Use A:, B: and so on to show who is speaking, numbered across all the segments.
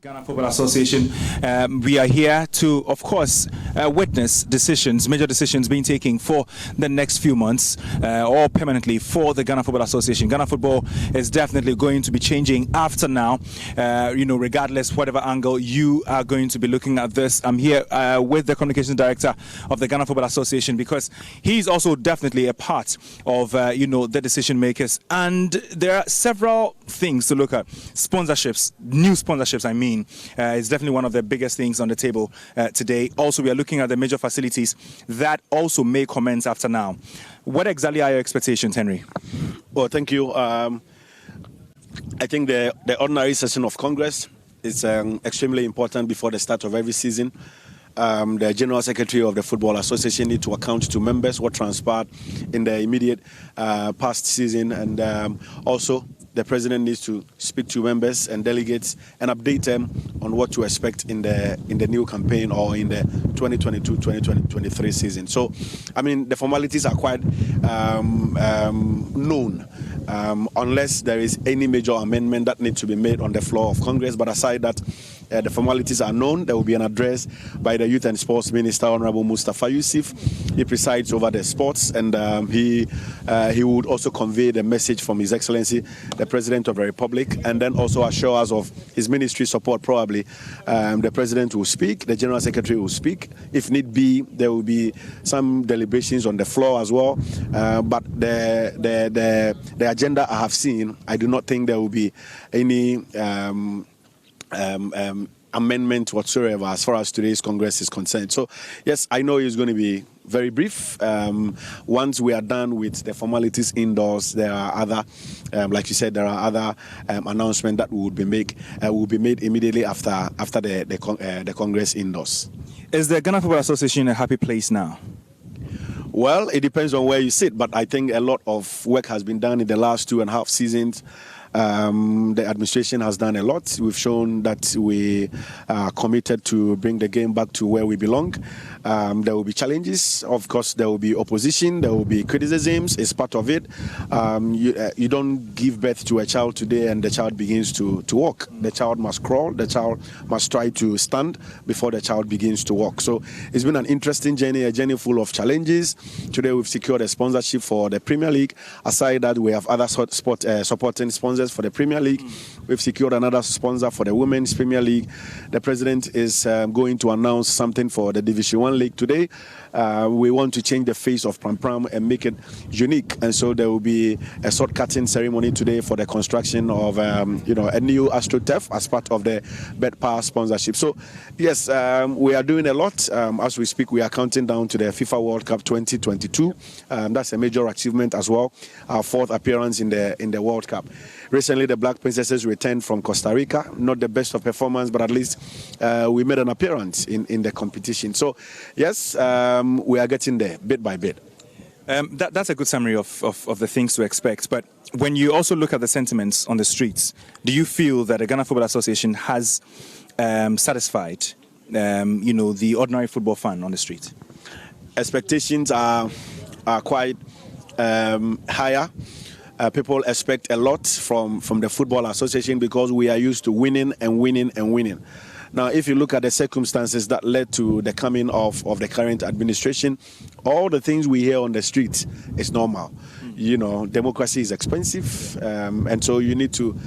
A: Ghana Football Association. We are here to, of course, witness major decisions being taken for the next few months or permanently for the Ghana Football Association. Ghana Football is definitely going to be changing after now, regardless whatever angle you are going to be looking at this. I'm here with the Communications Director of the Ghana Football Association because he's also definitely a part of, the decision makers. And there are several things to look at. Sponsorships, new sponsorships, I mean. It's definitely one of the biggest things on the table today. Also, we are looking at the major facilities that also may commence after now. What exactly are your expectations, Henry?
B: Well, thank you. I think the ordinary session of Congress is extremely important before the start of every season. The General Secretary of the Football Association needs to account to members what transpired in the immediate past season, and also the President needs to speak to members and delegates and update them on what to expect in the new campaign or in the 2022-2023 season. So, I mean, the formalities are quite known, unless there is any major amendment that needs to be made on the floor of Congress. But aside that, the formalities are known. There will be an address by the Youth and Sports Minister, Honorable Mustafa Yusuf. He presides over the sports, and he would also convey the message from His Excellency, the President of the Republic, and then also assure us of his ministry support. Probably the President will speak, the General Secretary will speak. If need be, there will be some deliberations on the floor as well. But the agenda I have seen, I do not think there will be any amendment whatsoever as far as today's Congress is concerned. So, yes, I know it's going to be very brief. Once we are done with the formalities indoors, there are other, like you said, there are other announcements that will be made immediately after the Congress indoors.
A: Is the Ghana Football Association a happy place now?
B: Well, it depends on where you sit, but I think a lot of work has been done in the last 2.5 seasons. The administration has done a lot. We've shown that we are committed to bring the game back to where we belong. There will be challenges. Of course, there will be opposition. There will be criticisms. It's part of it. You don't give birth to a child today and the child begins to walk. The child must crawl. The child must try to stand before the child begins to walk. So it's been an interesting journey, a journey full of challenges. Today we've secured a sponsorship for the Premier League. Aside that, we have other supporting sponsors for the Premier League. We've secured another sponsor for the Women's Premier League. The President is going to announce something for the Division 1 League today. We want to change the face of Prampram and make it unique, and so there will be a sword cutting ceremony today for the construction of a new AstroTurf as part of the Bet Power sponsorship. So yes, we are doing a lot. As we speak, we are counting down to the FIFA World Cup 2022. That's a major achievement as well. Our 4th appearance in the World Cup. Recently, the Black Princesses returned from Costa Rica. Not the best of performance, but at least we made an appearance in the competition. So, yes, we are getting there bit by bit.
A: That's a good summary of the things to expect. But when you also look at the sentiments on the streets, do you feel that the Ghana Football Association has satisfied, the ordinary football fan on the street?
B: Expectations are quite higher. People expect a lot from the Football Association because we are used to winning and winning and winning. Now, if you look at the circumstances that led to the coming of the current administration, all the things we hear on the streets is normal. Democracy is expensive, and so you need to,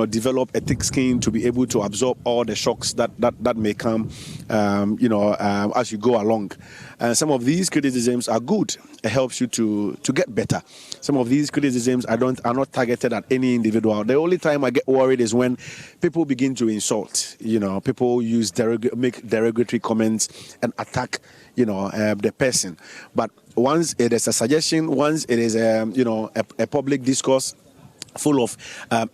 B: develop a thick skin to be able to absorb all the shocks that may come, as you go along. And some of these criticisms are good. It helps you to get better. Some of these criticisms are not targeted at any individual. The only time I get worried is when people begin to insult. People make derogatory comments and attack, the person. But once it is a suggestion, once it is a public discourse full of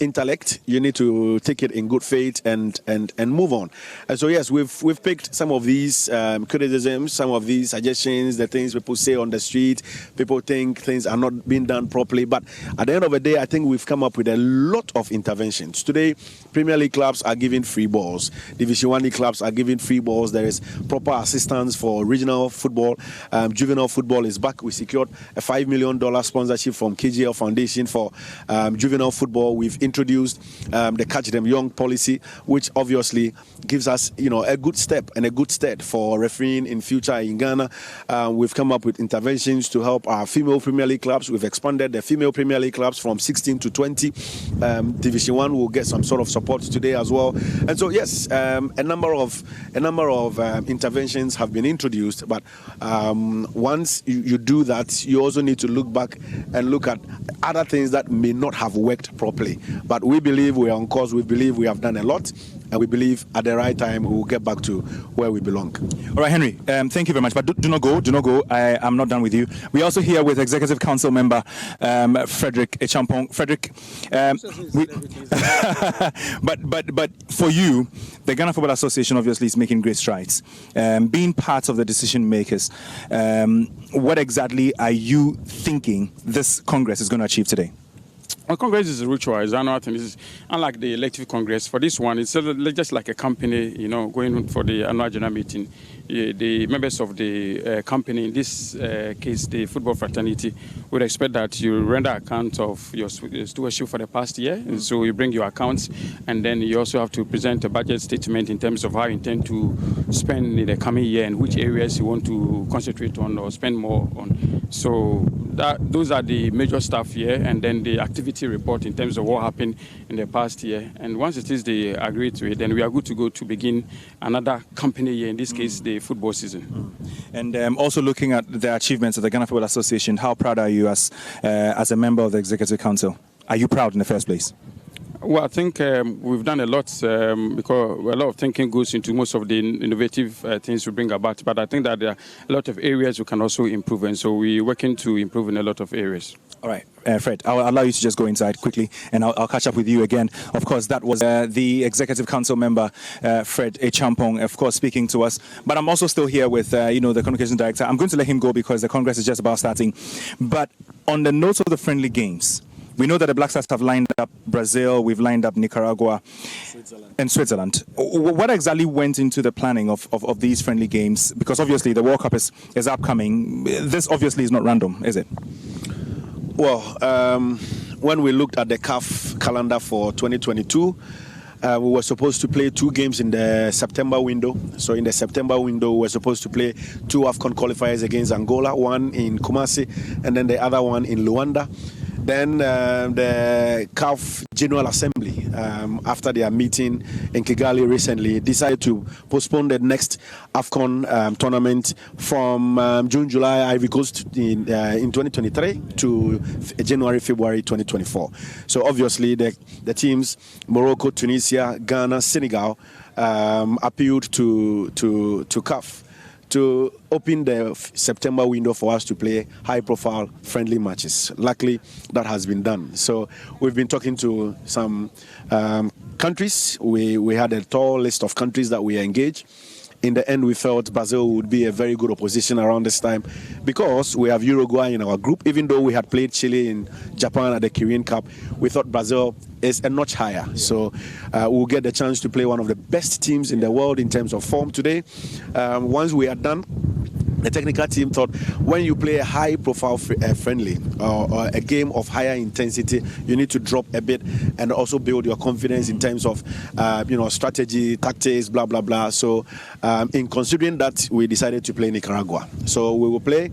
B: intellect, you need to take it in good faith and move on. And so yes, we've picked some of these criticisms, some of these suggestions, the things people say on the street. People think things are not being done properly, but at the end of the day, I think we've come up with a lot of interventions. Today, Premier League clubs are giving free balls. Division 1 League clubs are giving free balls. There is proper assistance for regional football. Juvenile football is back. We secured a $5 million sponsorship from KGL Foundation for juvenile football. We've introduced the Catch Them Young policy, which obviously gives us, a good step and a good stead for refereeing in future in Ghana. We've come up with interventions to help our female Premier League clubs. We've expanded the female Premier League clubs from 16 to 20. Division 1 will get some sort of support today as well. And so, yes, a number of interventions have been introduced. But once you do that, you also need to look back and look at other things that may not have worked properly. But we believe we are on course. We believe we have done a lot. And we believe at the right time we will get back to where we belong.
A: All right, Henry, thank you very much. But do not go. I am not done with you. We're also here with Executive Council member Frederick Echampong. Frederick, but for you, the Ghana Football Association obviously is making great strides. Being part of the decision makers, what exactly are you thinking this Congress is going to achieve today?
C: Well, Congress is a ritual. It's annual thing. This is unlike the elective Congress. For this one, it's just like a company, going for the annual general meeting. The members of the company, in this case, the football fraternity, would expect that you render account of your stewardship for the past year. And so you bring your accounts, and then you also have to present a budget statement in terms of how you intend to spend in the coming year and which areas you want to concentrate on or spend more on. So those are the major stuff here, and then the activity report in terms of what happened in the past year. And once it is they agree to it, then we are good to go to begin another company year, in this case, the football season.
A: And also looking at the achievements of the Ghana Football Association, how proud are you as a member of the Executive Council? Are you proud in the first place?
C: Well, I think we've done a lot because a lot of thinking goes into most of the innovative things we bring about. But I think that there are a lot of areas we can also improve, and so we're working to improve in a lot of areas.
A: All right, Fred, I'll allow you to just go inside quickly, and I'll catch up with you again. Of course, that was the Executive Council member, Fred Echampong, of course, speaking to us. But I'm also still here with, the Communications Director. I'm going to let him go because the Congress is just about starting. But on the note of the friendly games, we know that the Black Stars have lined up Brazil, we've lined up Nicaragua, and Switzerland. What exactly went into the planning of these friendly games? Because obviously the World Cup is upcoming. This obviously is not random, is it?
B: Well, when we looked at the CAF calendar for 2022, we were supposed to play 2 games in the September window. So in the September window, we were supposed to play 2 AFCON qualifiers against Angola, one in Kumasi, and then the other one in Luanda. Then the CAF General Assembly, after their meeting in Kigali recently, decided to postpone the next AFCON tournament from June, July, Ivory Coast in 2023 to January, February 2024. So obviously the teams, Morocco, Tunisia, Ghana, Senegal, appealed to CAF to open the September window for us to play high-profile friendly matches. Luckily, that has been done. So we've been talking to some countries. We had a tall list of countries that we engaged. In the end, we felt Brazil would be a very good opposition around this time because we have Uruguay in our group. Even though we had played Chile in Japan at the Korean Cup, we thought Brazil is a notch higher. So we'll get the chance to play one of the best teams in the world in terms of form today. Once we are done, the technical team thought when you play a high-profile friendly or a game of higher intensity, you need to drop a bit and also build your confidence in terms of strategy, tactics, blah blah blah. So in considering that, we decided to play Nicaragua. So we will play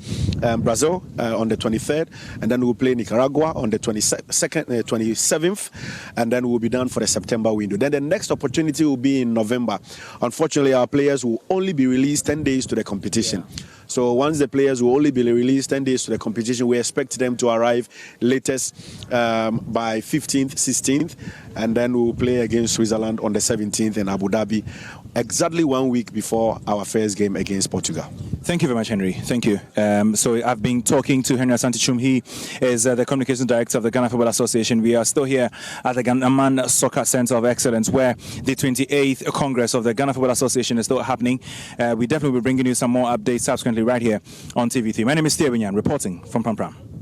B: Brazil on the 23rd, and then we'll play Nicaragua on the 27th, and then we'll be done for the September window. Then the next opportunity will be in November. Unfortunately, our players will only be released 10 days to the competition. Yeah. So once the players will only be released 10 days to the competition, we expect them to arrive latest by 15th, 16th, and then we'll play against Switzerland on the 17th in Abu Dhabi, exactly 1 week before our first game against Portugal.
A: Thank you very much, Henry. Thank you. So I've been talking to Henry Asante-Chum. He is the Communications Director of the Ghana Football Association. We are still here at the Ghana Soccer Center of Excellence, where the 28th Congress of the Ghana Football Association is still happening. We definitely will be bringing you some more updates subsequently right here on TV3. My name is Steve Winyan, reporting from Prampram.